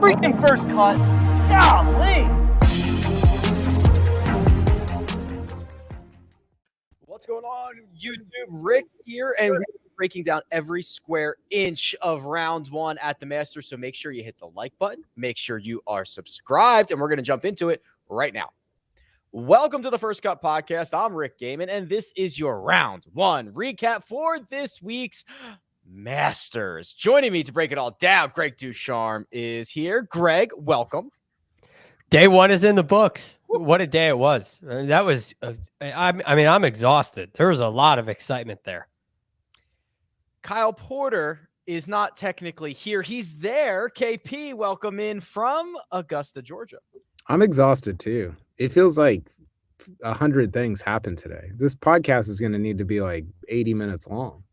freaking first cut. Golly. What's going on, YouTube? Rick here, and we're breaking down every square inch of round one at the Masters. So make sure you hit the like button. Make sure you are subscribed, and we're going to jump into it right now. Welcome to the First Cut Podcast. I'm Rick Gehman, and this is your round one recap for this week's Masters. Joining me to break it all down, Greg DuCharme is here. Greg, welcome. Day one is in the books. What a day it was. That was, I'm exhausted. There was a lot of excitement there. Kyle Porter is not technically here. He's there. KP, welcome in from Augusta, Georgia. I'm exhausted too. It feels like 100 things happened today. This podcast is going to need to be like 80 minutes long.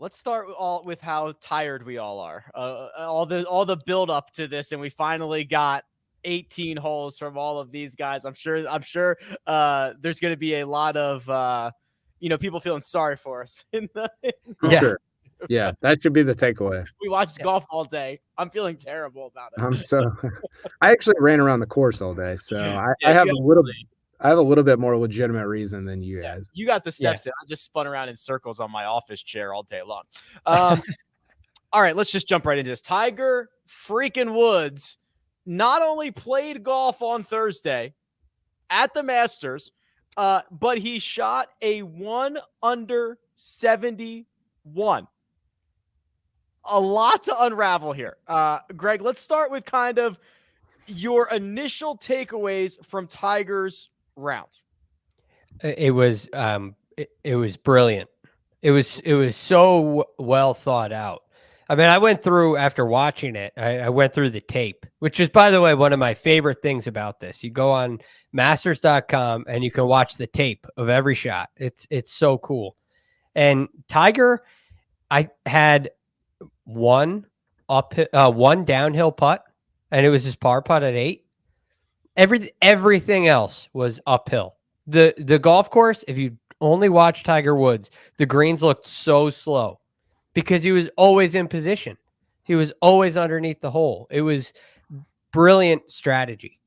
Let's start with how tired we all are. All the build up to this, and we finally got 18 holes from all of these guys. I'm sure there's going to be a lot of people feeling sorry for us. Sure. Yeah, that should be the takeaway. We watched golf all day. I'm feeling terrible about it. I actually ran around the course all day, so I have a little bit more legitimate reason than you guys. You got the steps in. I just spun around in circles on my office chair all day long. All right, let's just jump right into this. Tiger freaking Woods not only played golf on Thursday at the Masters, but he shot a 1 under 71. A lot to unravel here. Greg, let's start with kind of your initial takeaways from Tiger's round. It was brilliant. It was so well thought out. I mean, I went through, after watching it, I went through the tape, which is, by the way, one of my favorite things about this. You go on masters.com and you can watch the tape of every shot. It's so cool. And Tiger, I had one downhill putt, and it was his par putt at 8. Everything else was uphill. The golf course, if you only watch Tiger Woods, the greens looked so slow, because he was always in position. He was always underneath the hole. It was brilliant strategy.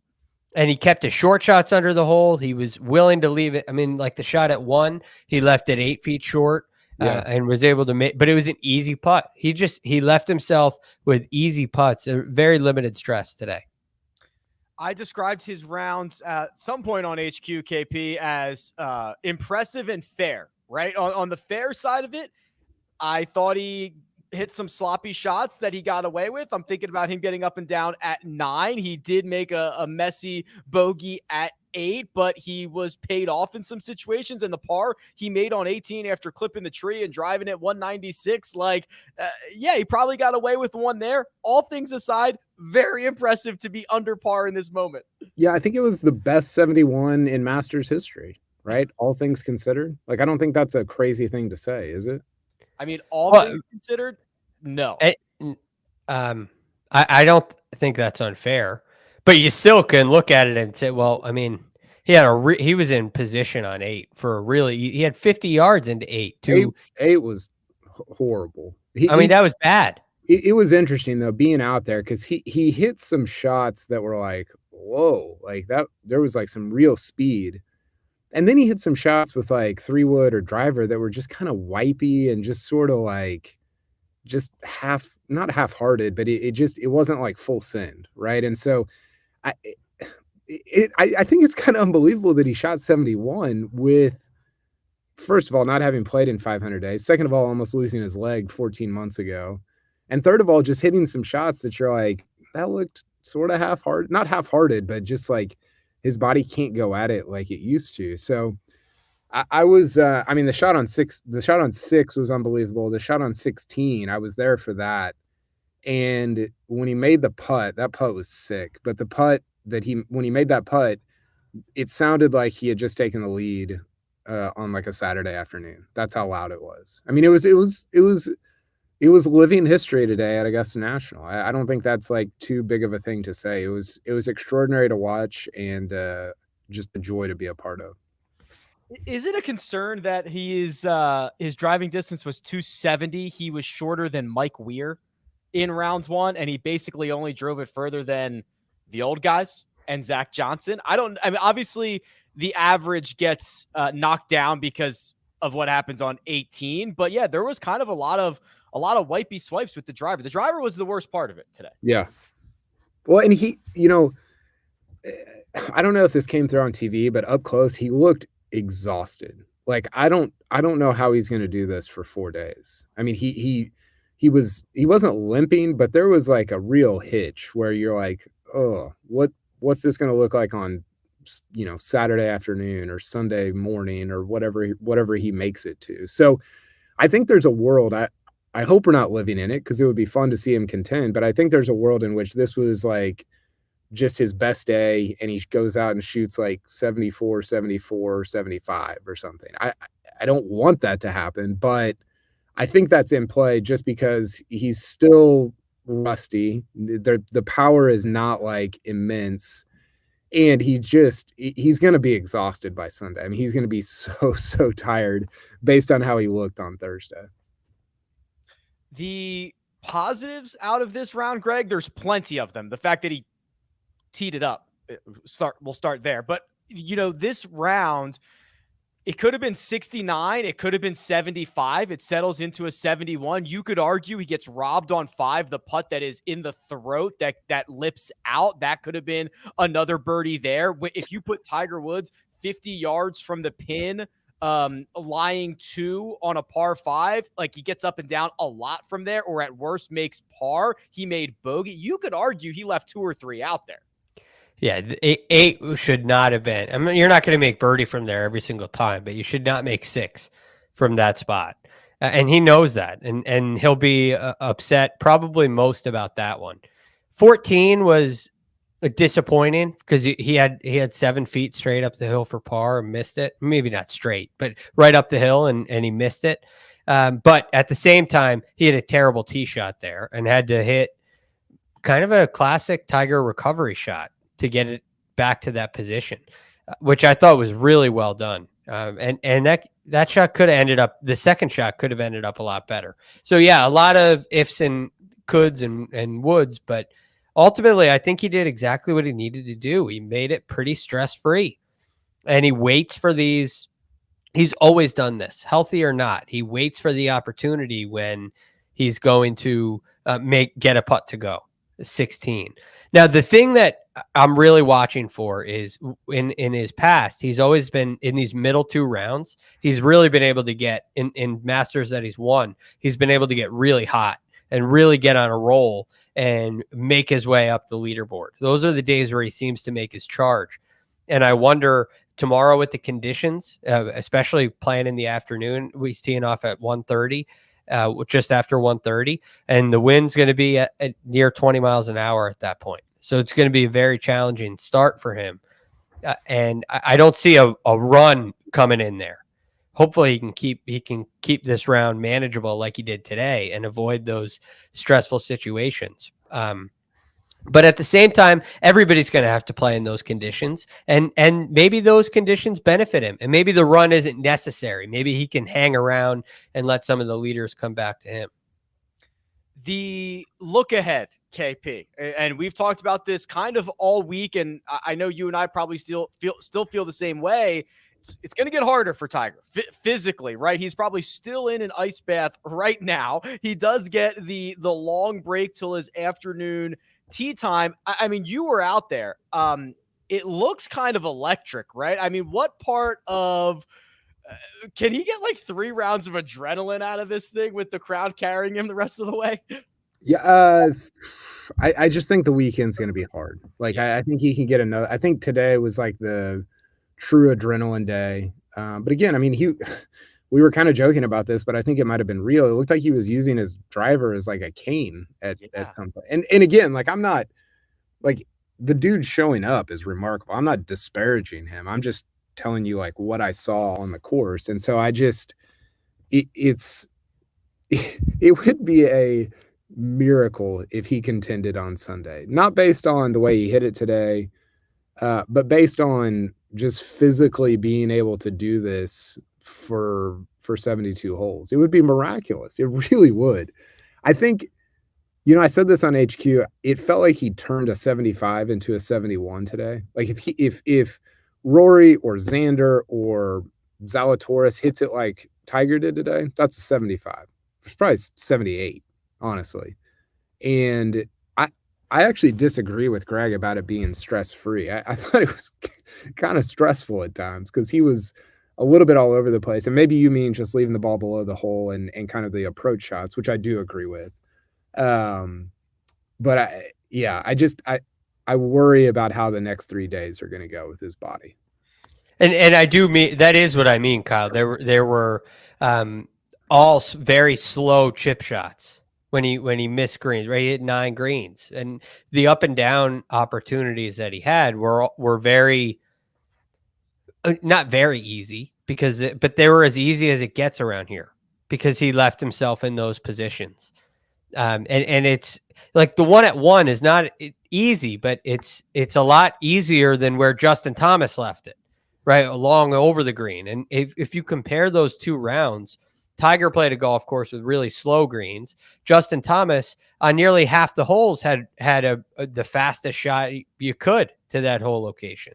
And he kept his short shots under the hole. He was willing to leave it. I mean, like the shot at 1, he left it 8 feet short and was able to make, but it was an easy putt. He left himself with easy putts, very limited stress today. I described his rounds at some point on HQKP as impressive and fair, right? On the fair side of it, I thought he hit some sloppy shots that he got away with. I'm thinking about him getting up and down at 9. He did make a messy bogey at 8, but he was paid off in some situations. And the par he made on 18 after clipping the tree and driving at 196, he probably got away with one there. All things aside, very impressive to be under par in this moment. Yeah, I think it was the best 71 in Masters history, right? All things considered. Like, I don't think that's a crazy thing to say, is it? I mean, things considered, no. I don't think that's unfair, but you still can look at it and say, well, I mean, he was in position on 8 for he had 50 yards into 8 too. 8 was horrible. That was bad. It was interesting though, being out there, because he hit some shots that were like, whoa, like that. There was like some real speed. And then he hit some shots with like 3-wood or driver that were just kind of wipey and just sort of like, just not half-hearted, but it wasn't like full send, right? And so I think it's kind of unbelievable that he shot 71 with, first of all, not having played in 500 days. Second of all, almost losing his leg 14 months ago. And third of all, just hitting some shots that you're like, that looked sort of half-hearted, not half-hearted, but just like, his body can't go at it like it used to. So the shot on 6 was unbelievable. The shot on 16, I was there for that. And when he made the putt, that putt was sick. But the putt when he made that putt, it sounded like he had just taken the lead on like a Saturday afternoon. That's how loud it was. I mean, it was living history today at Augusta National. I don't think that's like too big of a thing to say. It was extraordinary to watch and just a joy to be a part of. Is it a concern that his driving distance was 270? He was shorter than Mike Weir. in round one, and he basically only drove it further than the old guys and Zach Johnson. I mean, obviously the average gets knocked down because of what happens on 18, but yeah, there was kind of a lot of wipey swipes with the driver. The driver was the worst part of it today. Yeah. Well, and he, I don't know if this came through on TV, but up close, he looked exhausted. Like, I don't know how he's going to do this for 4 days. I mean, he wasn't limping, but there was like a real hitch where you're like, oh, what's this going to look like on, Saturday afternoon or Sunday morning or whatever he makes it to. So I think there's a world, I hope we're not living in it, because it would be fun to see him contend, but I think there's a world in which this was like just his best day and he goes out and shoots like 74, 74, 75 or something. I don't want that to happen, but I think that's in play just because he's still rusty. The power is not like immense, and he's going to be exhausted by Sunday. I mean, he's going to be so tired based on how he looked on Thursday. The positives out of this round, Greg, there's plenty of them. The fact that he teed it up, we'll start there. But, this round, it could have been 69. It could have been 75. It settles into a 71. You could argue he gets robbed on 5. The putt that is in the throat that lips out, that could have been another birdie there. If you put Tiger Woods 50 yards from the pin, lying 2 on a par 5, like he gets up and down a lot from there, or at worst makes par. He made bogey. You could argue he left 2 or 3 out there. Yeah, 8 should not have been. I mean, you're not going to make birdie from there every single time, but you should not make 6 from that spot. And he knows that, and he'll be upset probably most about that one. 14 was disappointing because he had 7 feet straight up the hill for par and missed it. Maybe not straight, but right up the hill, and he missed it. But at the same time, he had a terrible tee shot there and had to hit kind of a classic Tiger recovery shot to get it back to that position, which I thought was really well done. And that shot could have ended up, the second shot could have ended up a lot better. So yeah, a lot of ifs and coulds and woulds, but ultimately I think he did exactly what he needed to do. He made it pretty stress-free, and he waits for these. He's always done this, healthy or not. He waits for the opportunity when he's going to get a putt to go. 16. Now, the thing that I'm really watching for is in his past, he's always been in these middle 2 rounds. He's really been able to get in Masters that he's won. He's been able to get really hot and really get on a roll and make his way up the leaderboard. Those are the days where he seems to make his charge. And I wonder tomorrow with the conditions, especially playing in the afternoon, he's teeing off at 1:30. Just after 1:30, and the wind's going to be at near 20 miles an hour at that point. So it's going to be a very challenging start for him. And I don't see a run coming in there. Hopefully he can keep this round manageable like he did today and avoid those stressful situations. But at the same time, everybody's going to have to play in those conditions, and maybe those conditions benefit him, and maybe the run isn't necessary. Maybe he can hang around and let some of the leaders come back to him. The look ahead, KP, and we've talked about this kind of all week, and I know you and I probably still feel the same way. It's going to get harder for Tiger physically, right? He's probably still in an ice bath right now. He does get the long break till his afternoon tee time. I mean, you were out there. It looks kind of electric, right? I mean, what part of can he get like 3 rounds of adrenaline out of this thing with the crowd carrying him the rest of the way? Yeah, I just think the weekend's going to be hard. Like, yeah. I think he can get another. I think today was like the true adrenaline day. But again, I mean, we were kind of joking about this, but I think it might have been real. It looked like he was using his driver as like a cane at some point. And again, like, I'm not like, the dude showing up is remarkable. I'm not disparaging him. I'm just telling you like what I saw on the course. And so I just, it would be a miracle if he contended on Sunday, not based on the way he hit it today, but based on just physically being able to do this for 72 holes. It would be miraculous. It really would. I think I said this on HQ. It felt like he turned a 75 into a 71 today. Like if Rory or Xander or Zalatoris hits it like Tiger did today, that's a 75. It's probably 78, honestly. And I actually disagree with Greg about it being stress-free. I thought it was kind of stressful at times because he was a little bit all over the place. And maybe you mean just leaving the ball below the hole and kind of the approach shots, which I do agree with. But I worry about how the next 3 days are going to go with his body. And I do mean, that is what I mean, Kyle. There were all very slow chip shots when he missed greens, right? He hit 9 greens, and the up and down opportunities that he had were very not very easy but they were as easy as it gets around here because he left himself in those positions. And it's like the 1-at-1 is not easy, but it's a lot easier than where Justin Thomas left it, right along over the green. And if you compare those 2 rounds, Tiger played a golf course with really slow greens. Justin Thomas on nearly half the holes had the fastest shot you could to that whole location.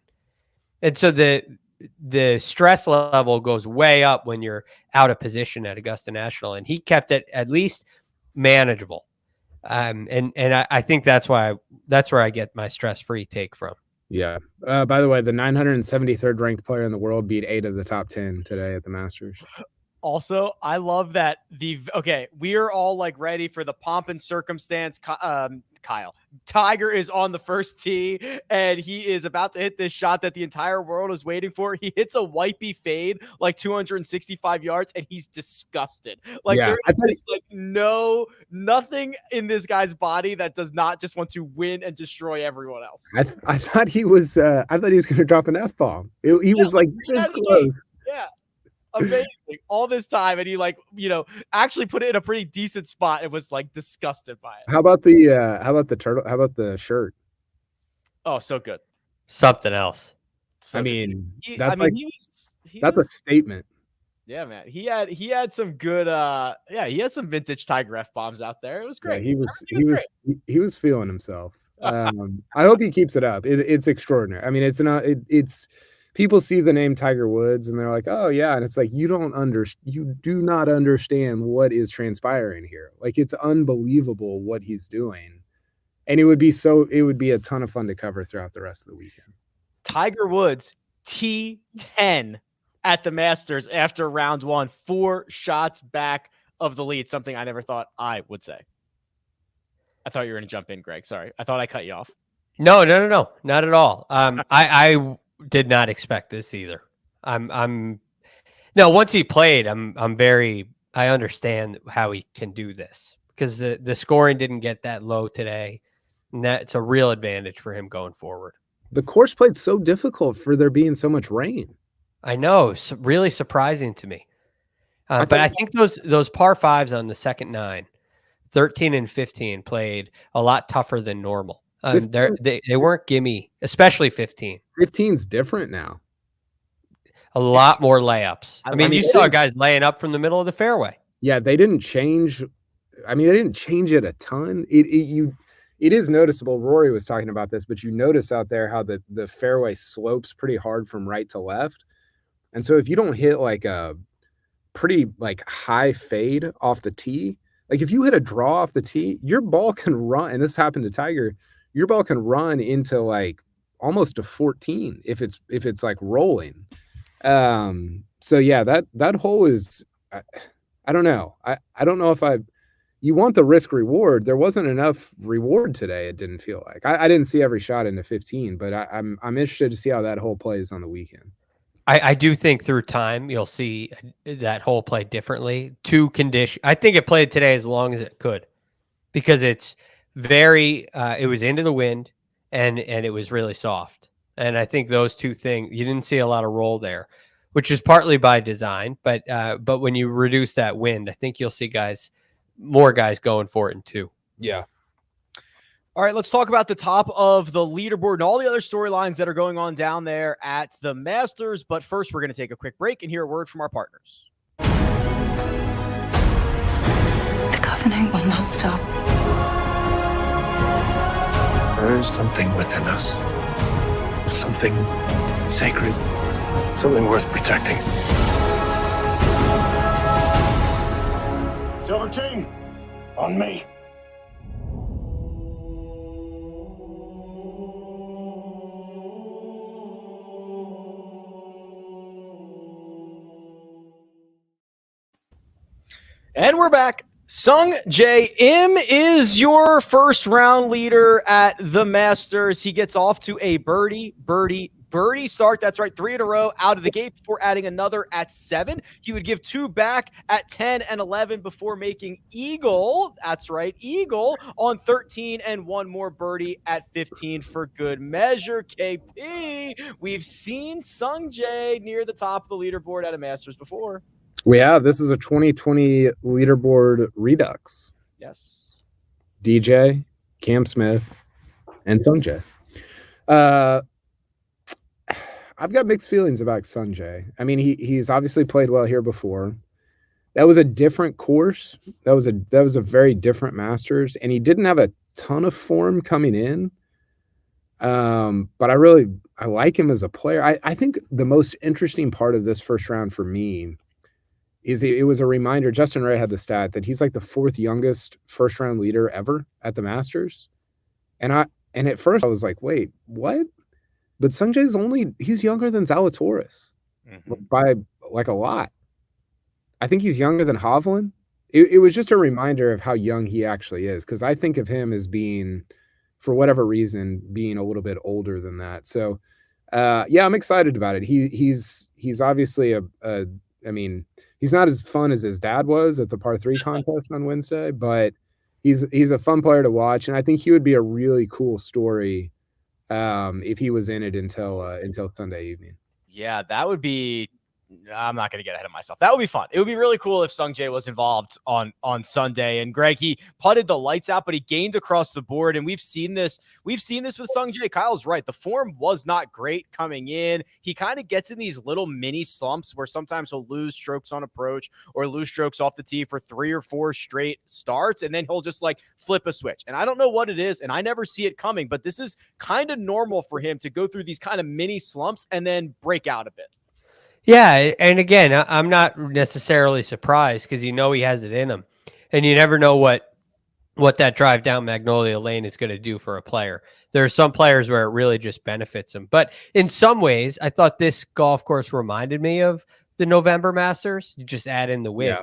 And so the stress level goes way up when you're out of position at Augusta National, and he kept it at least manageable. And I think that's where I get my stress-free take from. Yeah. By the way, the 973rd ranked player in the world beat 8 of the top 10 today at the Masters. Also, I love that we are all like ready for the pomp and circumstance. Kyle, Tiger is on the first tee and he is about to hit this shot that the entire world is waiting for. He hits a wipey fade like 265 yards and he's disgusted. Like there is just like nothing in this guy's body that does not just want to win and destroy everyone else. I thought he was going to drop an F-bomb. He was like this close. Yeah. Amazing all this time, and he actually put it in a pretty decent spot. It was like disgusted by it. How about the turtle? How about the shirt? Oh, so good. Something else. So that's a statement. Yeah, man. He had some good he had some vintage Tiger F bombs out there. It was great. Yeah, he was feeling himself. I hope he keeps it up. It's extraordinary. I mean, it's people see the name Tiger Woods and they're like, oh yeah. And it's like, you do not understand what is transpiring here. Like, it's unbelievable what he's doing. And it would be a ton of fun to cover throughout the rest of the weekend. Tiger Woods T10 at the Masters after round 1, 4 shots back of the lead. Something I never thought I would say. I thought you were going to jump in, Greg. Sorry. I thought I cut you off. No, not at all. I did not expect this either. Once he played, I understand how he can do this because the scoring didn't get that low today. And that's a real advantage for him going forward. The course played so difficult for there being so much rain. I know. It's really surprising to me. But I think those par 5s on the second 9, 13 and 15 played a lot tougher than normal. They weren't gimme, especially 15. 15's different now. A lot more layups. I mean, you saw guys laying up from the middle of the fairway. Yeah, they didn't change. I mean, they didn't change it a ton. It is noticeable. Rory was talking about this, but you notice out there how the fairway slopes pretty hard from right to left. And so if you don't hit like a pretty like high fade off the tee, like if you hit a draw off the tee, your ball can run. And this happened to Tiger. Your ball can run into like almost a 14 if it's like rolling. So yeah, that hole is, I don't know. I don't know if you want the risk reward. There wasn't enough reward today. It didn't feel like I didn't see every shot into 15, but I'm interested to see how that hole plays on the weekend. I do think through time you'll see that hole play differently to condition. I think it played today as long as it could because it's it was into the wind and it was really soft. And I think those two things, you didn't see a lot of roll there, which is partly by design, but when you reduce that wind, I think you'll see more guys going for it in 2. Yeah. All right, let's talk about the top of the leaderboard and all the other storylines that are going on down there at the Masters. But first, we're going to take a quick break and hear a word from our partners. The Covenant will not stop There is something within us. Something sacred. Something worth protecting. Silver Team, on me. And we're back. Sungjae Im is your first round leader at the Masters. He gets off to a birdie start. That's right, 3 in a row out of the gate before adding another at 7. He would give 2 back at 10 and 11 before making eagle. That's right, eagle on 13 and 1 more birdie at 15 for good measure. KP, we've seen Sungjae near the top of the leaderboard at a Masters before. We have. This is a 2020 leaderboard redux. Yes. DJ, Cam Smith, and Sungjae. I've got mixed feelings about Sungjae. I mean, he's obviously played well here before. That was a different course. That was a very different Masters, and he didn't have a ton of form coming in. But I like him as a player. I think the most interesting part of this first round for me is it was a reminder. Justin Ray had the stat that he's like the 4th youngest first round leader ever at the Masters. And at first I was like, wait, what? But Sungjae's he's younger than Zalatoris by like a lot. I think he's younger than Hovland. It was just a reminder of how young he actually is. Cause I think of him as being, for whatever reason, being a little bit older than that. So yeah, I'm excited about it. He's obviously he's not as fun as his dad was at the par 3 contest on Wednesday, but he's a fun player to watch, and I think he would be a really cool story if he was in it until Sunday evening. Yeah, that would be. I'm not going to get ahead of myself. That would be fun. It would be really cool if Sungjae was involved on Sunday. And Greg, he putted the lights out, but he gained across the board. And we've seen this with Sungjae. Kyle's right. The form was not great coming in. He kind of gets in these little mini slumps where sometimes he'll lose strokes on approach or lose strokes off the tee for 3 or 4 straight starts. And then he'll just like flip a switch. And I don't know what it is. And I never see it coming, but this is kind of normal for him to go through these kind of mini slumps and then break out a bit. Yeah, and again, I'm not necessarily surprised because he has it in him, and you never know what that drive down Magnolia Lane is going to do for a player. There are some players where it really just benefits them, but in some ways, I thought this golf course reminded me of the November Masters. You just add in the wind.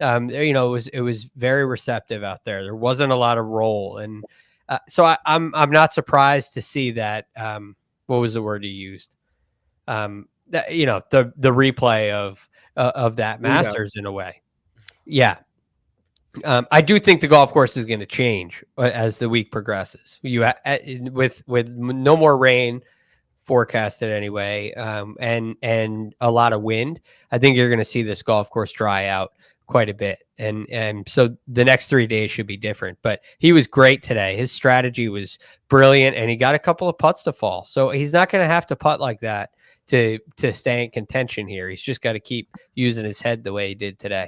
Yeah. It was very receptive out there. There wasn't a lot of roll, and so I'm not surprised to see that. What was the word you used? The replay of that Masters in a way. Yeah. I do think the golf course is going to change as the week progresses. With no more rain forecasted anyway, and a lot of wind, I think you're going to see this golf course dry out quite a bit. And so the next 3 days should be different, but he was great today. His strategy was brilliant, and he got a couple of putts to fall. So he's not going to have to putt like that to stay in contention here. He's just got to keep using his head the way he did today.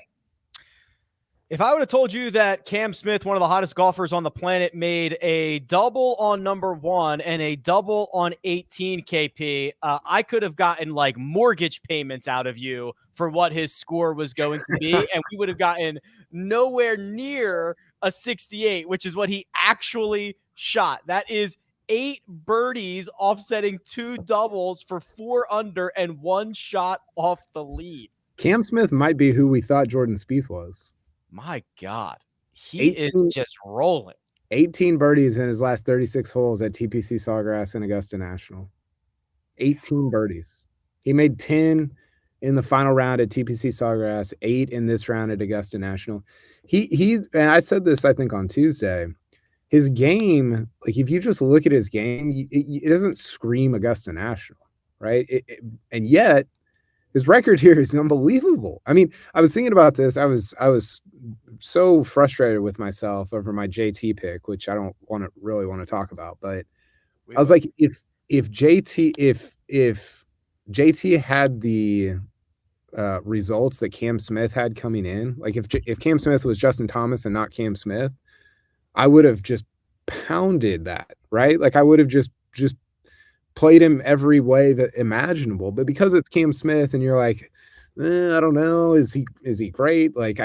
If I would have told you that Cam Smith, one of the hottest golfers on the planet, made a double on number 1 and a double on 18 KP, I could have gotten like mortgage payments out of you for what his score was going to be. And we would have gotten nowhere near a 68, which is what he actually shot. That is 8 birdies offsetting 2 doubles for 4 under and 1 shot off the lead. Cam Smith might be who we thought Jordan Spieth was. My God. He is just rolling. 18 birdies in his last 36 holes at TPC Sawgrass and Augusta National. 18 birdies. He made 10 in the final round at TPC Sawgrass, 8 in this round at Augusta National. He and I said this, I think, on Tuesday. His game, like if you just look at his game, it doesn't scream Augusta National, right? And yet his record here is unbelievable. I mean, I was thinking about this. I was so frustrated with myself over my JT pick, which I don't really want to talk about. But I was like, if JT had the results that Cam Smith had coming in, like if Cam Smith was Justin Thomas and not Cam Smith, I would have just pounded that, right? Like I would have just played him every way that imaginable. But because it's Cam Smith and you're like, I don't know, is he great? Like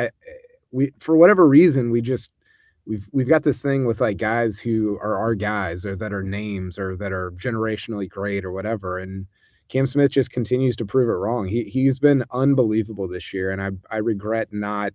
we for whatever reason we've got this thing with like guys who are our guys or that are names or that are generationally great or whatever. And Cam Smith just continues to prove it wrong. He's been unbelievable this year, and I regret not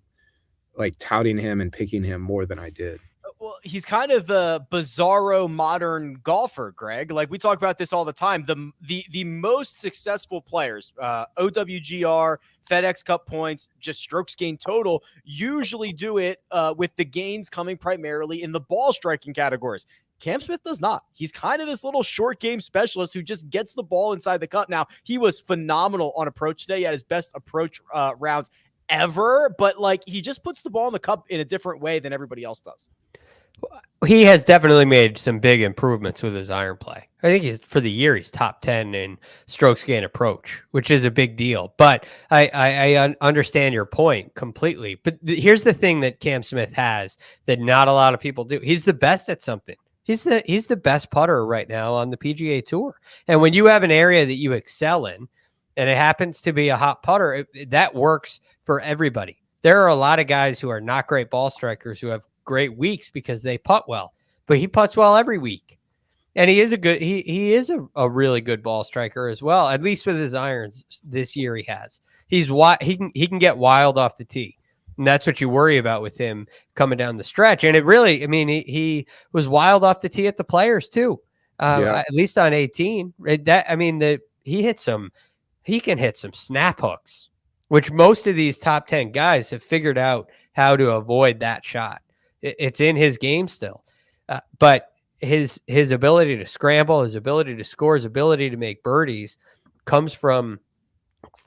like touting him and picking him more than I did. Well, he's kind of the bizarro modern golfer, Greg. Like we talk about this all the time. The most successful players, OWGR, FedEx Cup points, just strokes gained total, usually do it with the gains coming primarily in the ball striking categories. Cam Smith does not. He's kind of this little short game specialist who just gets the ball inside the cup. Now, he was phenomenal on approach today. He had his best approach rounds ever, but like he just puts the ball in the cup in a different way than everybody else does. He has definitely made some big improvements with his iron play. I think for the year, he's top 10 in strokes gained approach, which is a big deal. But I understand your point completely. But here's the thing that Cam Smith has that not a lot of people do. He's the best at something. He's the best putter right now on the PGA Tour. And when you have an area that you excel in, and it happens to be a hot putter, that works for everybody. There are a lot of guys who are not great ball strikers who have great weeks because they putt well, but he putts well every week. And he is a really good ball striker as well, at least with his irons this year. He can get wild off the tee. And that's what you worry about with him coming down the stretch. And it really, I mean, he was wild off the tee at the Players too, at least on 18. He can hit some snap hooks, which most of these top 10 guys have figured out how to avoid that shot. It's in his game still. But his ability to scramble, his ability to score, his ability to make birdies comes from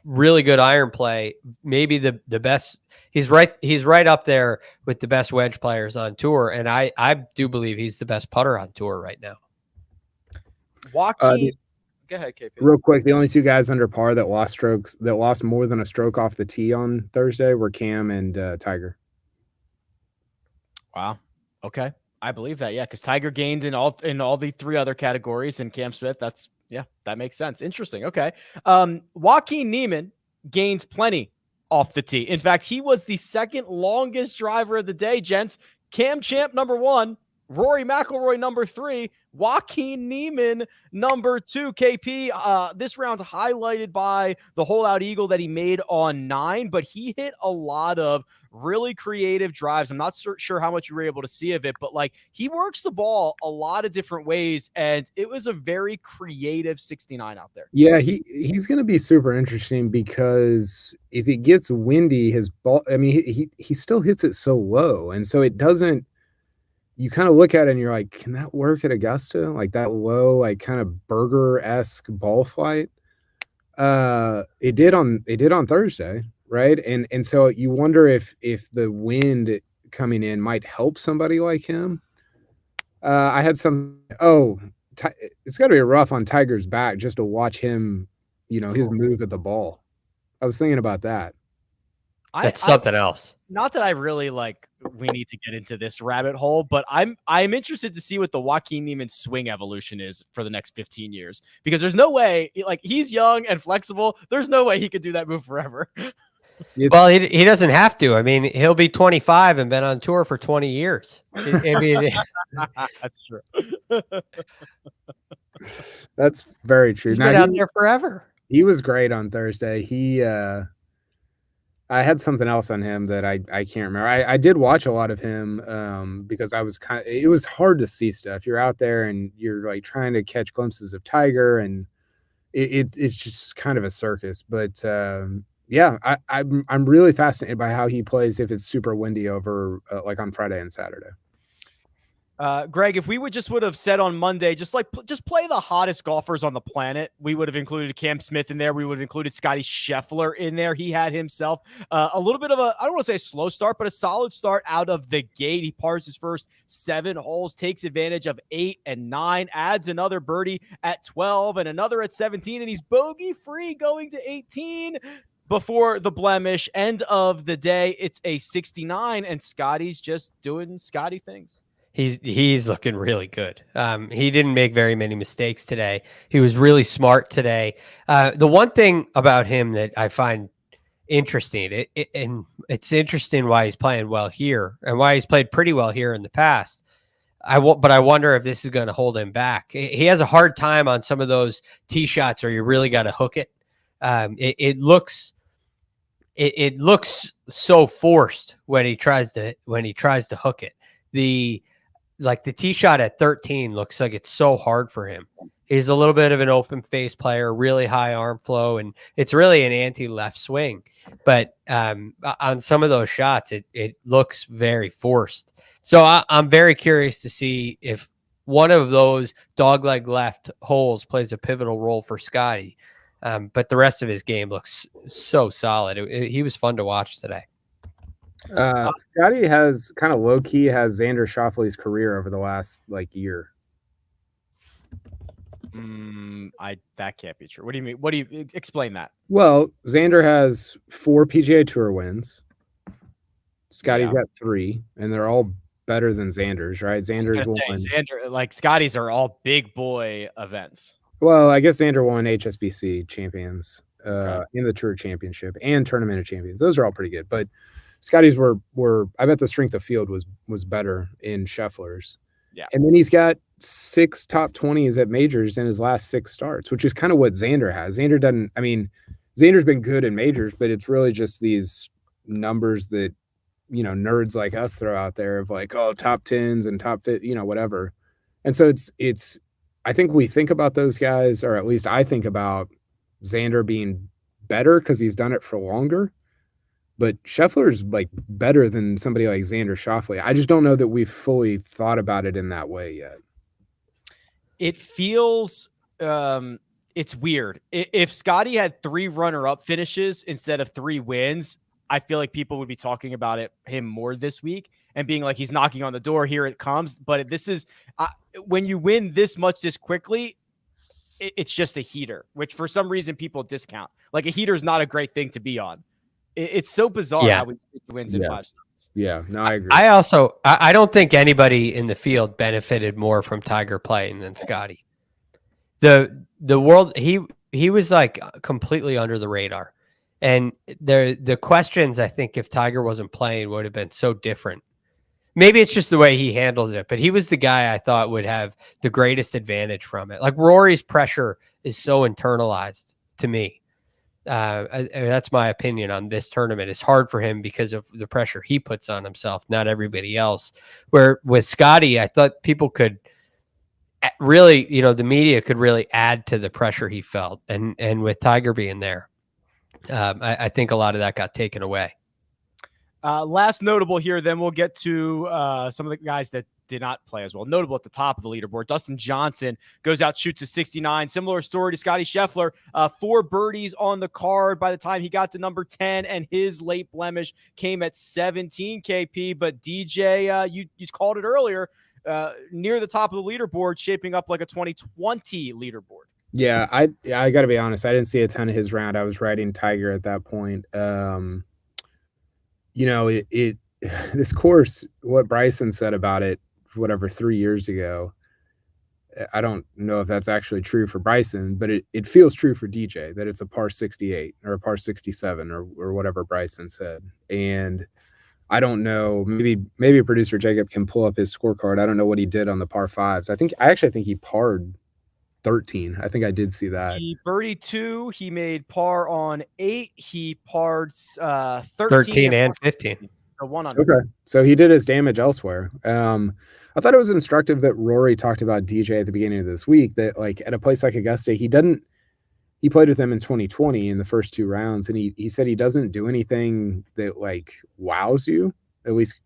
really good iron play. Maybe the best. He's right up there with the best wedge players on tour. And I do believe he's the best putter on tour right now. Joaquin. Go ahead, KP. Real quick, the only two guys under par that lost more than a stroke off the tee on Thursday were Cam and Tiger. Wow. Okay. I believe that. Yeah. Cause Tiger gained in all the three other categories, and Cam Smith, that makes sense. Interesting. Okay. Joaquin Niemann gained plenty off the tee. In fact, he was the second longest driver of the day, gents. Cam Champ number 1, Rory McIlroy number 3, Joaquin Niemann number 2. KP, this round's highlighted by the hole-out eagle that he made on 9, but he hit a lot of really creative drives. I'm not sure how much you were able to see of it, but like he works the ball a lot of different ways, and it was a very creative 69 out there. Yeah, he's going to be super interesting because if it gets windy, his ball, I mean, he still hits it so low, and so it doesn't. You kind of look at it and you're like, can that work at Augusta? Like that low, like kind of burger-esque ball flight. It did on Thursday, right? And so you wonder if the wind coming in might help somebody like him. I had it's got to be rough on Tiger's back just to watch him, his move at the ball. I was thinking about that. That's something else. Not that I really we need to get into this rabbit hole, but I'm interested to see what the Joaquin Niemann swing evolution is for the next 15 years, because there's no way, he's young and flexible. There's no way he could do that move forever. Well, he doesn't have to. I mean, he'll be 25 and been on tour for 20 years. I mean, that's true. That's very true. He's been out there forever. He was great on Thursday. I had something else on him that I can't remember. I did watch a lot of him because it was hard to see stuff. You're out there and you're like trying to catch glimpses of Tiger, and it's just kind of a circus. But yeah, I'm really fascinated by how he plays if it's super windy over like on Friday and Saturday. Greg, if we would have said on Monday, just play the hottest golfers on the planet, we would have included Cam Smith in there. We would have included Scotty Scheffler in there. He had himself a little bit of I don't want to say a slow start, but a solid start out of the gate. He pars his first 7 holes, takes advantage of 8 and 9, adds another birdie at 12 and another at 17, and he's bogey free going to 18 before the blemish. End of the day, it's a 69, and Scotty's just doing Scotty things. He's looking really good. He didn't make very many mistakes today. He was really smart today. The one thing about him that I find interesting, and it's interesting why he's playing well here and why he's played pretty well here in the past. But I wonder if this is going to hold him back. He has a hard time on some of those tee shots where you really got to hook it. It looks so forced when he tries to hook it. The tee shot at 13 looks like it's so hard for him. He's a little bit of an open face player, really high arm flow, and it's really an anti-left swing. But on some of those shots, it looks very forced. So I'm very curious to see if one of those dogleg left holes plays a pivotal role for Scotty. But the rest of his game looks so solid. He was fun to watch today. Scotty has kind of low key has Xander Schauffele's career over the last year. That can't be true. What do you mean? What do you explain that? Well, Xander has 4 PGA Tour wins. Scotty's got 3, and they're all better than Xander's, right? Scotty's are all big boy events. Well, I guess Xander won HSBC champions in the Tour Championship and Tournament of Champions. Those are all pretty good, but Scotty's were I bet the strength of field was better in Scheffler's. Yeah. And then he's got 6 top 20s at majors in his last 6 starts, which is kind of what Xander has. Xander's been good in majors, but it's really just these numbers that, nerds like us throw out there of top 10s and top 50, whatever. And so it's, I think we think about those guys, or at least I think about Xander being better because he's done it for longer. But Scheffler's better than somebody like Xander Schauffele. I just don't know that we've fully thought about it in that way yet. It feels it's weird. If Scotty had 3 runner-up finishes instead of 3 wins, I feel like people would be talking about him more this week and being like, he's knocking on the door. Here it comes. But this is when you win this much this quickly, it's just a heater, which for some reason people discount. A heater is not a great thing to be on. It's so bizarre how we wins in 5 starts. Yeah, no, I agree. I don't think anybody in the field benefited more from Tiger playing than Scotty. The world, he was completely under the radar. And the questions, I think, if Tiger wasn't playing would have been so different. Maybe it's just the way he handles it, but he was the guy I thought would have the greatest advantage from it. Rory's pressure is so internalized to me. That's my opinion on this tournament. It's hard for him because of the pressure he puts on himself, not everybody else. Where with Scotty, I thought people could really, the media could really add to the pressure he felt. And with Tiger being there, I think a lot of that got taken away. Last notable here, then we'll get to some of the guys that did not play as well. Notable at the top of the leaderboard, Dustin Johnson goes out, shoots a 69. Similar story to Scotty Scheffler. 4 birdies on the card by the time he got to number 10, and his late blemish came at 17 KP. But DJ, you called it earlier, near the top of the leaderboard, shaping up like a 2020 leaderboard. Yeah, I got to be honest. I didn't see a ton of his round. I was riding Tiger at that point. This course, what Bryson said about it, 3 years ago, I don't know if that's actually true for Bryson, but it feels true for DJ that it's a par 68 or a par 67 or whatever Bryson said. And I don't know, maybe producer Jacob can pull up his scorecard. I don't know what he did on the par 5s. I actually think he parred 13. I think I did see that. He birdied 2. He made par on 8. He parred 13 and 15. Okay, so he did his damage elsewhere. I thought it was instructive that Rory talked about DJ at the beginning of this week, that at a place like Augusta, he played with them in 2020 in the first 2 rounds, and he said he doesn't do anything that wows you, at least,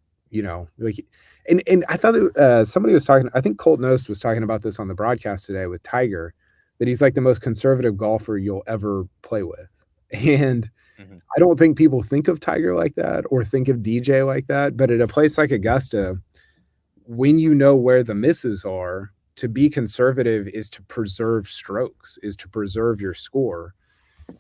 and I thought that, somebody was talking, I think Colt Knost was talking about this on the broadcast today with Tiger, that he's the most conservative golfer you'll ever play with. And I don't think people think of Tiger like that or think of DJ like that. But at a place like Augusta, when you know where the misses are, to be conservative is to preserve strokes, is to preserve your score.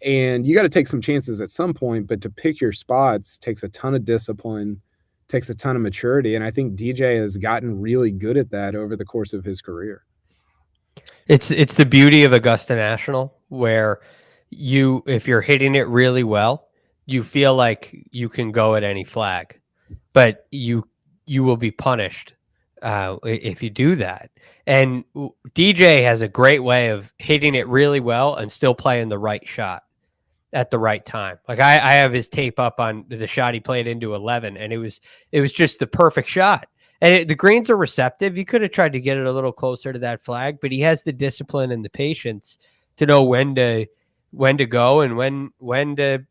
And you got to take some chances at some point, but to pick your spots takes a ton of discipline, takes a ton of maturity, and I think DJ has gotten really good at that over the course of his career. It's the beauty of Augusta National, where if you're hitting it really well, you feel like you can go at any flag, but you will be punished if you do that. And DJ has a great way of hitting it really well and still playing the right shot at the right time. Like I have his tape up on the shot he played into 11, and it was just the perfect shot. And the greens are receptive. You could have tried to get it a little closer to that flag, but he has the discipline and the patience to know when to go and when to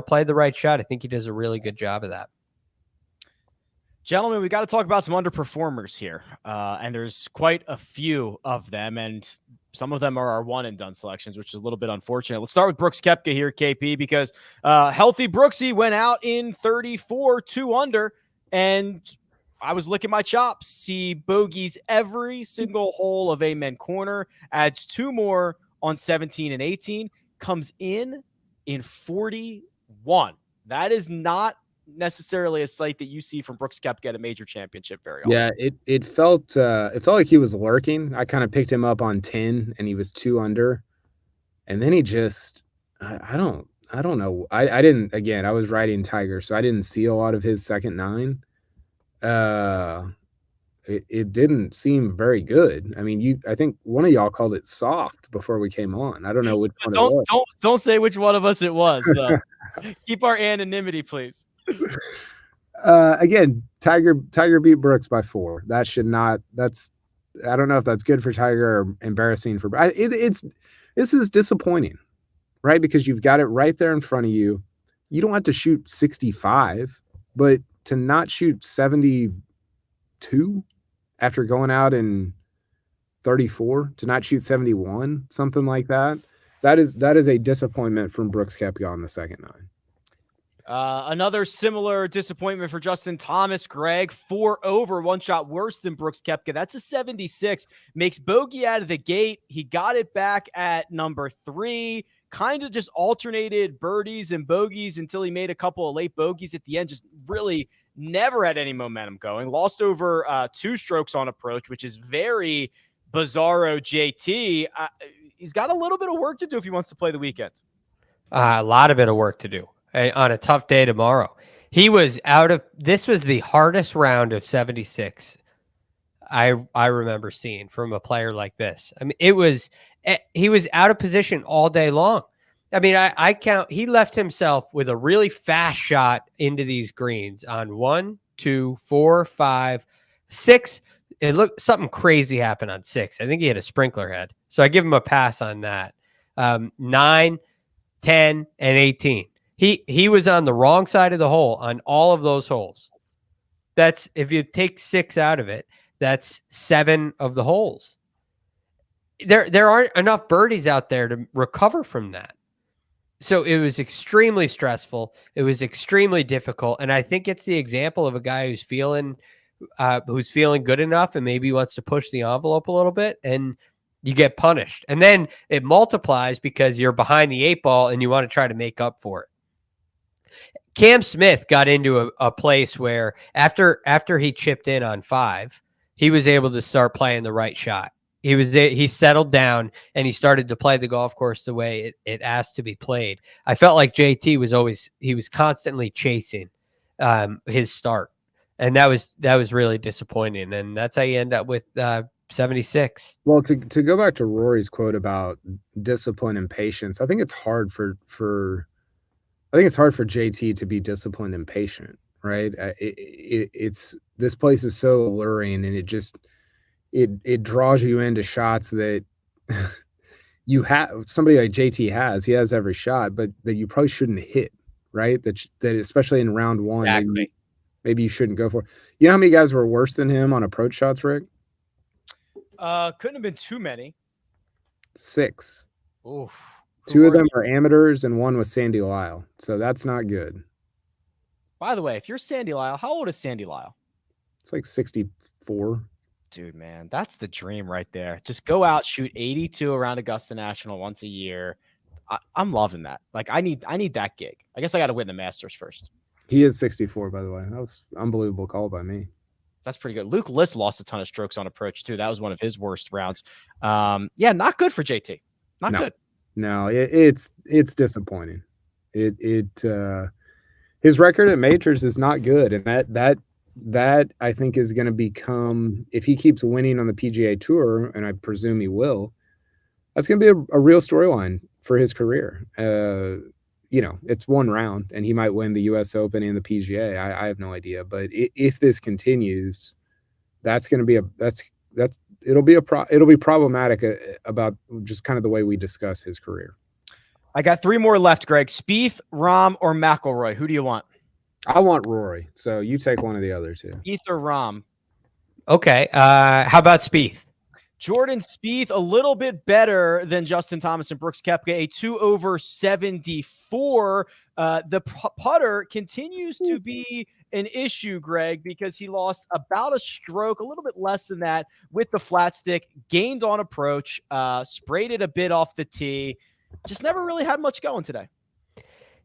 play the right shot. I think he does a really good job of that. Gentlemen, we got to talk about some underperformers here. And there's quite a few of them, and some of them are our one and done selections, which is a little bit unfortunate. Let's start with Brooks Koepka here, KP, because healthy Brooksy went out in 34, 2 under, and I was licking my chops. He bogeys every single hole of Amen Corner, adds 2 more on 17 and 18, comes in 41. That is not necessarily a sight that you see from Brooks Koepka at a major championship very often. Yeah, it felt like he was lurking. I kind of picked him up on 10 and he was 2 under. And then he just I don't know. I didn't, again, I was riding Tiger, so I didn't see a lot of his second 9. It didn't seem very good. I mean, I think one of y'all called it soft before we came on. I don't know which one it was. Don't say which one of us it was, though. Keep our anonymity, please. Again, Tiger beat Brooks by 4. I don't know if that's good for Tiger or embarrassing for this is disappointing, right? Because you've got it right there in front of you. You don't have to shoot 65, but to not shoot 72 after going out in 34, to not shoot 71, something like that. That is a disappointment from Brooks Koepka on the second 9. Another similar disappointment for Justin Thomas, Greg. 4 over, 1 shot worse than Brooks Koepka. That's a 76. Makes bogey out of the gate. He got it back at number 3. Kind of just alternated birdies and bogeys until he made a couple of late bogeys at the end. Just really never had any momentum going. Lost over 2 strokes on approach, which is very bizarro JT. He's got a little bit of work to do if he wants to play the weekend. A lot of bit of work to do on a tough day tomorrow. This was the hardest round of 76 I remember seeing from a player like this. I mean, he was out of position all day long. I mean, I count, he left himself with a really fast shot into these greens on 1, 2, 4, 5, 6. It looked, something crazy happened on 6. I think he had a sprinkler head. So I give him a pass on that. 9, 10, and 18. He was on the wrong side of the hole on all of those holes. That's, if you take 6 out of it, that's 7 of the holes. There aren't enough birdies out there to recover from that. So it was extremely stressful. It was extremely difficult. And I think it's the example of a guy who's feeling good enough and maybe wants to push the envelope a little bit, and you get punished. And then it multiplies because you're behind the 8 ball and you want to try to make up for it. Cam Smith got into a place where after he chipped in on 5, he was able to start playing the right shot. He settled down and he started to play the golf course the way it asked to be played. I felt like JT was constantly chasing his start, and that was really disappointing. And that's how you end up with 76. Well, to go back to Rory's quote about discipline and patience, I think it's hard for JT to be disciplined and patient, right? It's this place is so alluring, and it draws you into shots that you have. Somebody like JT he has every shot, but that you probably shouldn't hit, right? That especially in round 1, exactly. Maybe you shouldn't go for. You know how many guys were worse than him on approach shots, Rick? Couldn't have been too many. 6. Oof. 2 of them are amateurs, and 1 was Sandy Lyle. So that's not good. By the way, if you're Sandy Lyle, how old is Sandy Lyle? It's like 64. Dude, man, that's the dream right there. Just go out, shoot 82 around Augusta National once a year. I'm loving that. Like, I need that gig. I guess I got to win the Masters first. He is 64, by the way. That was unbelievable call by me. That's pretty good. Luke List lost a ton of strokes on approach too. That was one of his worst rounds. Yeah, not good for JT. Not good. No, it's disappointing. His record at majors is not good, and that I think is going to become, if he keeps winning on the PGA Tour, and I presume he will, that's going to be a real storyline for his career. It's one round, and he might win the U.S. Open and the PGA. I have no idea, but if this continues, that's going to be it'll be problematic about just kind of the way we discuss his career. I got 3 more left, Greg. Spieth, Rahm, or McIlroy? Who do you want? I want Rory, so you take one of the other two. Spieth or Rahm? Okay. How about Spieth? Jordan Spieth, a little bit better than Justin Thomas and Brooks Koepka, a 2 over 74. The putter continues to be an issue, Greg, because he lost about a stroke, a little bit less than that, with the flat stick, gained on approach, sprayed it a bit off the tee. Just never really had much going today.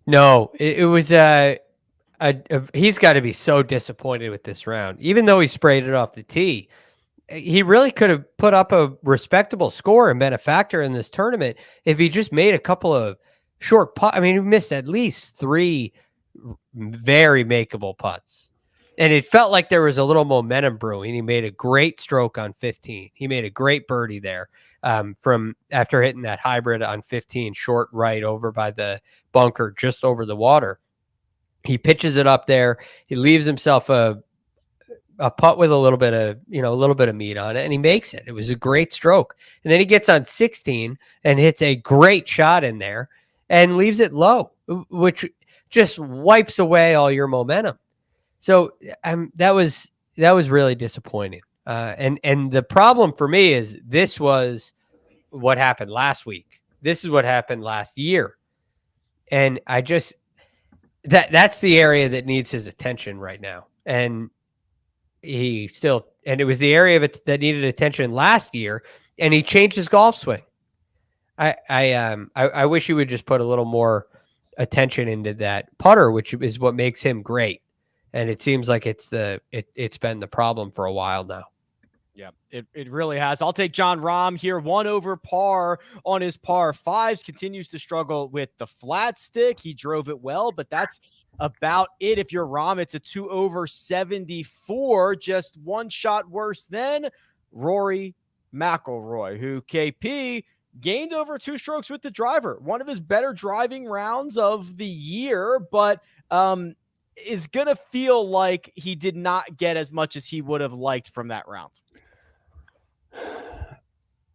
No, it was he's got to be so disappointed with this round. Even though he sprayed it off the tee, he really could have put up a respectable score and been a factor in this tournament if he just made a couple of short putts. I mean, he missed at least 3 very makeable putts. And it felt like there was a little momentum brewing. He made a great stroke on 15. He made a great birdie there from after hitting that hybrid on 15, short right over by the bunker, just over the water. He pitches it up there. He leaves himself a putt with a little bit of meat on it, and he makes it. It was a great stroke. And then he gets on 16 and hits a great shot in there and leaves it low, which just wipes away all your momentum. So that was really disappointing. And the problem for me is this was what happened last week. This is what happened last year. And I just that's the area that needs his attention right now. And it was the area of it that needed attention last year, and he changed his golf swing. I wish he would just put a little more attention into that putter, which is what makes him great. And it seems like it's been the problem for a while now. Yeah, it really has. I'll take Jon Rahm here, 1 over par on his par 5s. Continues to struggle with the flat stick. He drove it well, but that's about it. If you're Rahm, it's a 2 over 74, just 1 shot worse than Rory McIlroy, who KP gained over 2 strokes with the driver. One of his better driving rounds of the year, but is going to feel like he did not get as much as he would have liked from that round.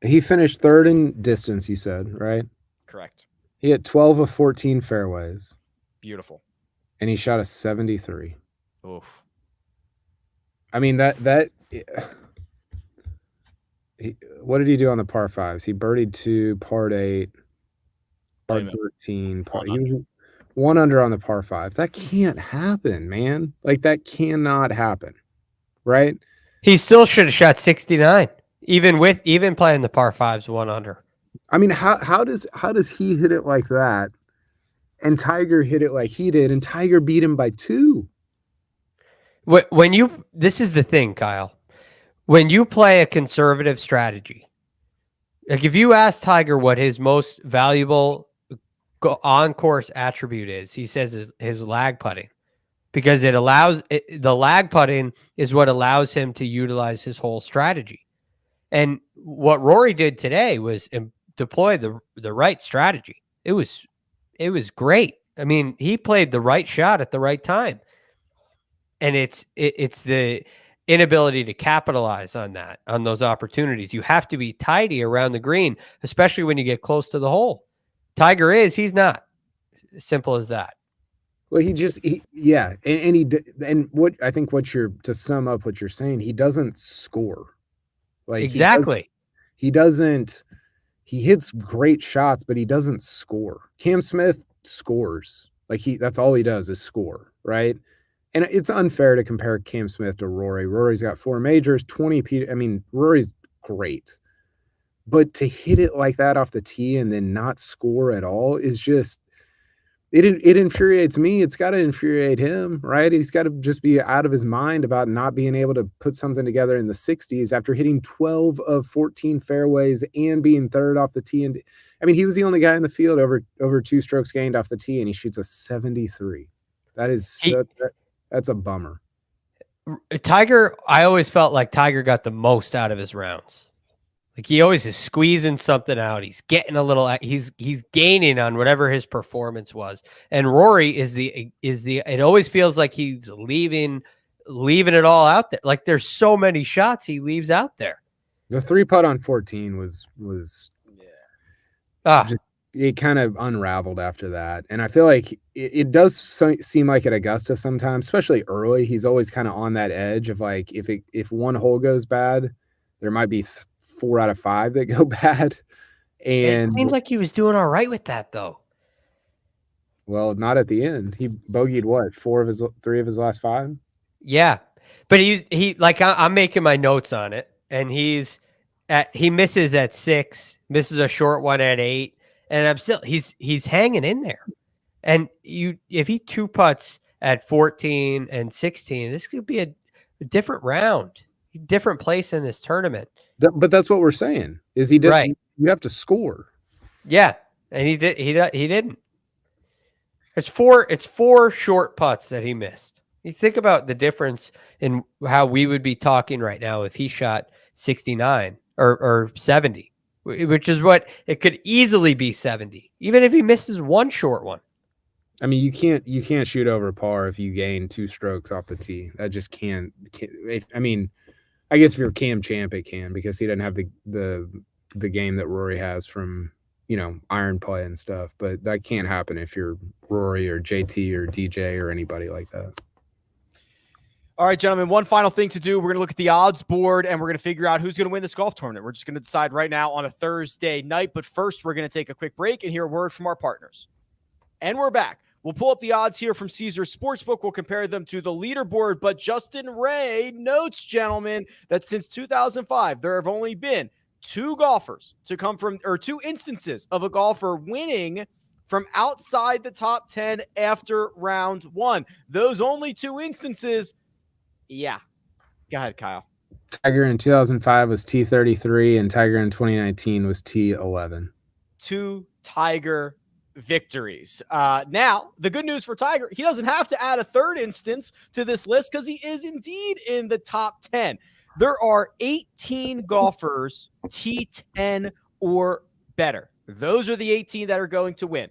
He finished 3rd in distance, you said, right? Correct. He hit 12 of 14 fairways. Beautiful. And he shot a 73. Oof. I mean, what did he do on the par 5s? He birdied 2, par 8, par 13. He was 1 under on the par 5s. That can't happen, man. Like, that cannot happen, right? He still should have shot 69, even playing the par 5s 1 under. I mean, how does he hit it like that, and Tiger hit it like he did, and Tiger beat him by 2? This is the thing, Kyle. When you play a conservative strategy, like if you ask Tiger what his most valuable on-course attribute is, he says his lag putting, because the lag putting is what allows him to utilize his whole strategy. And what Rory did today was deploy the right strategy. It was great. I mean, he played the right shot at the right time. And it's the inability to capitalize on those opportunities. You have to be tidy around the green, especially when you get close to the hole. Tiger he's not. Simple as that. Well, and what I think to sum up what you're saying, he doesn't score. Like exactly. He hits great shots, but he doesn't score. Cam Smith scores. Like that's all he does is score, right? And it's unfair to compare Cam Smith to Rory. Rory's got 4 majors, 20 I mean, Rory's great. But to hit it like that off the tee and then not score at all is just, It infuriates me. It's got to infuriate him, right? He's got to just be out of his mind about not being able to put something together in the 60s after hitting 12 of 14 fairways and being third off the tee. And I mean, he was the only guy in the field over 2 strokes gained off the tee, and he shoots a 73. That is that's a bummer. Tiger, I always felt like Tiger got the most out of his rounds. Like he always is squeezing something out. He's getting a little. He's gaining on whatever his performance was. And Rory is the. It always feels like he's leaving it all out there. Like there's so many shots he leaves out there. The 3-putt on 14 was it kind of unraveled after that. And I feel like it does seem like at Augusta sometimes, especially early, he's always kind of on that edge of like if one hole goes bad, there might be 4 out of 5 that go bad. And it seems like he was doing all right with that though. Well, not at the end. He bogeyed what, 3 of his last 5? Yeah. But he like I'm making my notes on it, and he misses at 6, misses a short one at 8, and I'm still he's hanging in there. And if he 2 putts at 14 and 16, this could be a different round, different place in this tournament. But that's what we're saying. Is he didn't? Right. You have to score. Yeah, and he didn't. It's 4 short putts that he missed. You think about the difference in how we would be talking right now if he shot 69 or 70, which is what it could easily be 70, even if he misses 1 short one. I mean, you can't shoot over par if you gain 2 strokes off the tee. That just can't. I mean, I guess if you're Cam Champ, it can, because he doesn't have the game that Rory has from, iron play and stuff. But that can't happen if you're Rory or JT or DJ or anybody like that. All right, gentlemen, one final thing to do. We're going to look at the odds board, and we're going to figure out who's going to win this golf tournament. We're just going to decide right now on a Thursday night. But first, we're going to take a quick break and hear a word from our partners. And we're back. We'll pull up the odds here from Caesars Sportsbook. We'll compare them to the leaderboard. But Justin Ray notes, gentlemen, that since 2005, there have only been 2 instances of a golfer winning from outside the top 10 after round 1. Those only 2 instances. Yeah. Go ahead, Kyle. Tiger in 2005 was T33, and Tiger in 2019 was T11. 2 Tiger victories. Now, the good news for Tiger, he doesn't have to add a 3rd instance to this list because he is indeed in the top 10. There are 18 golfers T10 or better. Those are the 18 that are going to win.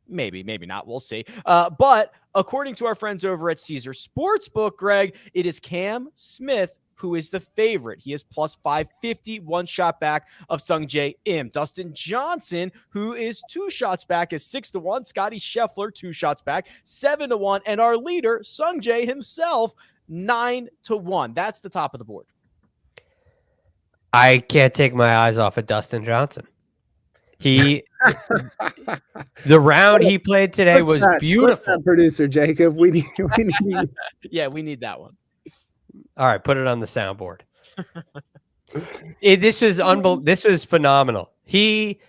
Maybe not. We'll see. But according to our friends over at Caesar Sportsbook, Greg, it is Cam Smith who is the favorite. He is plus 550, 1 shot back of Sungjae Im. Dustin Johnson, who is 2 shots back, is 6-1. Scotty Scheffler, 2 shots back, 7-1. And our leader, Sungjae himself, 9-1. That's the top of the board. I can't take my eyes off of Dustin Johnson. The round he played today was beautiful. Producer Jacob, we need Yeah, we need that one. All right, put it on the soundboard. This was phenomenal. He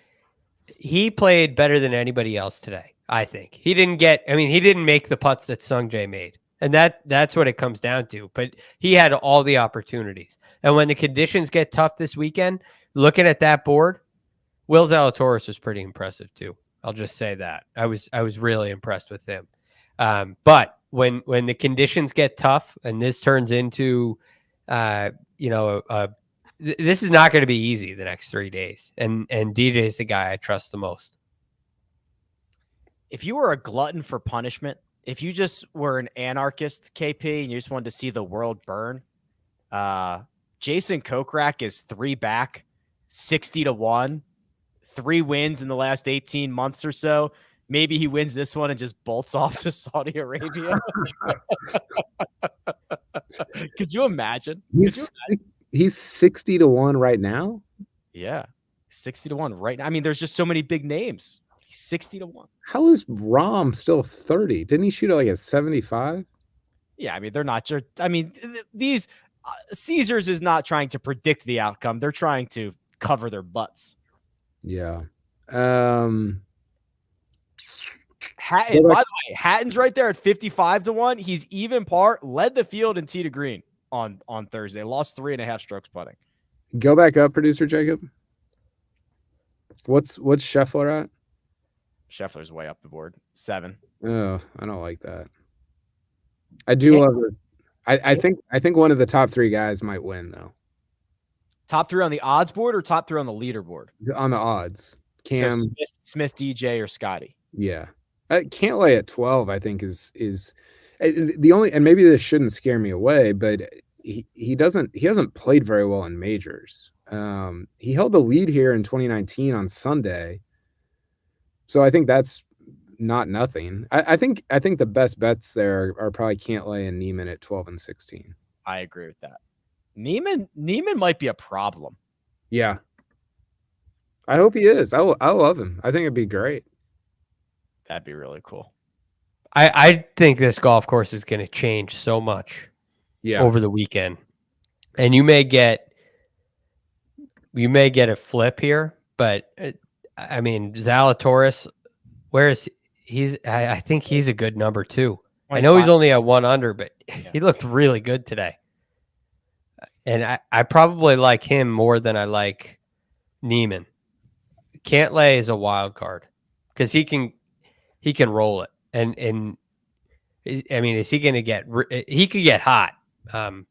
played better than anybody else today, I think. He didn't make the putts that Sungjae made. And that's what it comes down to. But he had all the opportunities. And when the conditions get tough this weekend, looking at that board, Will Zalatoris was pretty impressive too. I'll just say that. I was really impressed with him. But when the conditions get tough and this turns into, this is not going to be easy the next 3 days. And DJ is the guy I trust the most. If you were a glutton for punishment, if you just were an anarchist, KP, and you just wanted to see the world burn, Jason Kokrak is 3 back, 60-1, 3 wins in the last 18 months or so. Maybe he wins this one and just bolts off to Saudi Arabia. Could you imagine? He's 60-1 right now. Yeah, 60-1 right now. I mean, there's just so many big names. He's 60-1. How is Rahm still 30? Didn't he shoot like a 75? Yeah, I mean, they're not sure. I mean, these Caesars is not trying to predict the outcome. They're trying to cover their butts. Yeah. Hatton, by the way, Hatton's right there at 55-1. He's even par, led the field in tee to green on Thursday. Lost 3.5 strokes putting. Go back up, producer Jacob. What's Scheffler at? Scheffler's way up the board. 7. Oh, I don't like that. I do love it. I think one of the top 3 guys might win though. Top 3 on the odds board or top 3 on the leaderboard? On the odds. Cam, so Smith, DJ, or Scotty. Yeah. Cantlay at 12, I think is the only, and maybe this shouldn't scare me away, but he hasn't played very well in majors. He held the lead here in 2019 on Sunday. So I think that's not nothing. I think the best bets there are probably Cantlay and Niemann at 12 and 16. I agree with that. Niemann might be a problem. Yeah. I hope he is. I love him. I think it'd be great. That'd be really cool. I think this golf course is going to change so much over the weekend. And you may get a flip here, but I mean, Zalatoris, where is he? I think he's a good number 2. I know he's only at 1 under, but he looked really good today. And I probably like him more than I like Niemann. Cantlay is a wild card because he can roll it. And I mean, is he going to get? He could get hot,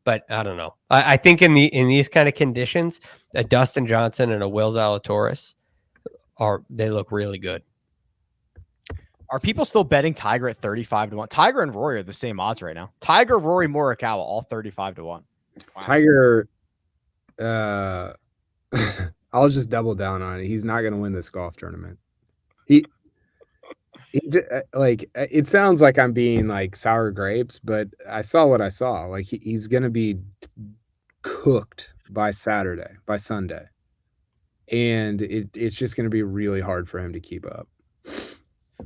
but I don't know. I think in these kind of conditions, a Dustin Johnson and a Will Zalatoris they look really good. Are people still betting Tiger at 35-1? Tiger and Rory are the same odds right now. Tiger, Rory, Morikawa, all 35-1. Wow. Tiger, I'll just double down on it. He's not going to win this golf tournament. He like, it sounds like I'm being like sour grapes, but I saw what I saw. Like he's going to be cooked by Sunday. And it's just going to be really hard for him to keep up.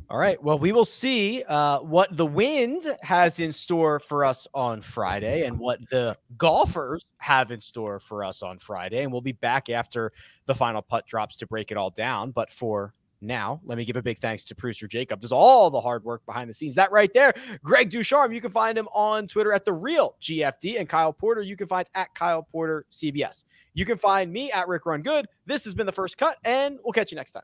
All right. Well, we will see what the wind has in store for us on Friday and what the golfers have in store for us on Friday. And we'll be back after the final putt drops to break it all down. But for now, let me give a big thanks to producer Jacob. Does all the hard work behind the scenes. That right there, Greg DuCharme. You can find him on Twitter at @TheRealGFD, and Kyle Porter you can find at Kyle Porter CBS. You can find me at Rick Run Good. This has been The First Cut, and we'll catch you next time.